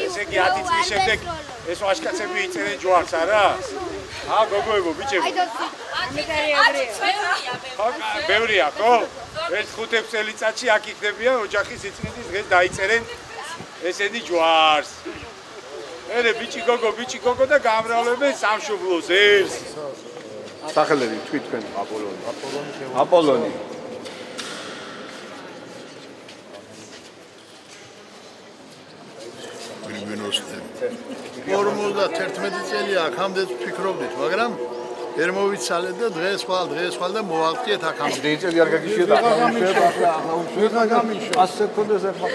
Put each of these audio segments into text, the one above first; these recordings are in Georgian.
ესე იგი 10 წლის შემდეგ ეს ვაჟკაცები იწერენ ჯვარს, არა? გოგოებო, ბიჭებო. ბევრია, ხო? ერთ 5 წელიწადში აქ იქნებიან ოჯახის სიწმინდის დღეს დაიწერენ ესენი ჯვარს. ელე ბიჭი გოგო და გამრავლებენ სამშობლოს ერს. სახელები თქვენ აპოლონი. ფორმულა 11 წელია აქამდე ვფიქრობდით, მაგრამ ვერ მოვიცალეთ და დღეს ხვალ და მოვავწიეთ აქამდე. წელი არ გაგიშვება. ვიღა გამიშვა. 100 სეკუნდზე ხვალ.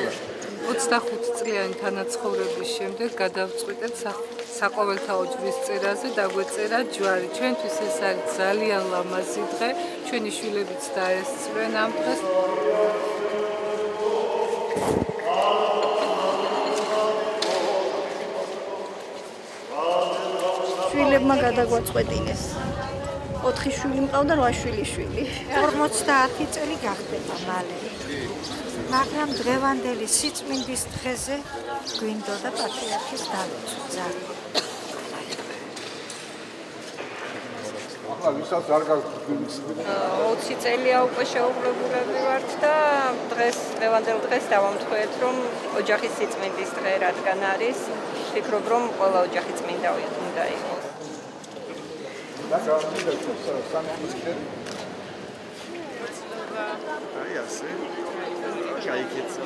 25 წლიანი თანაცხოვრების შემდეგ გადავწყვიტეთ საყოველთაო ჯვრის წერაზე დაგვეწერა ჯვარი. ჩვენთვის ეს არის ძალიან ლამაზი დღე, ჩვენი შვილებიც დაესწრნენ ამ დღეს. შვილებმა გადაგვაწყვეტინეს. 4 შვილი მყავდა, 8 შვილი. 50 წელი გახდება მალე. მაგრამ დღევანდელი სიწმინდის დღეზე გვინდოდა პატრიარქის დალოცვა. ვისაც არ გაგვიგვის 20 წელია უკვე შეუღლებულები ვართ და დღევანდელ დღეს დავამთხოვეთ, რომ ოჯახის სიწმინდის დღე რადგან არის, ვფიქრობ, რომ ყველა ოჯახი წმინდა უნდა იყოს. აი ასე. გაიქეცა.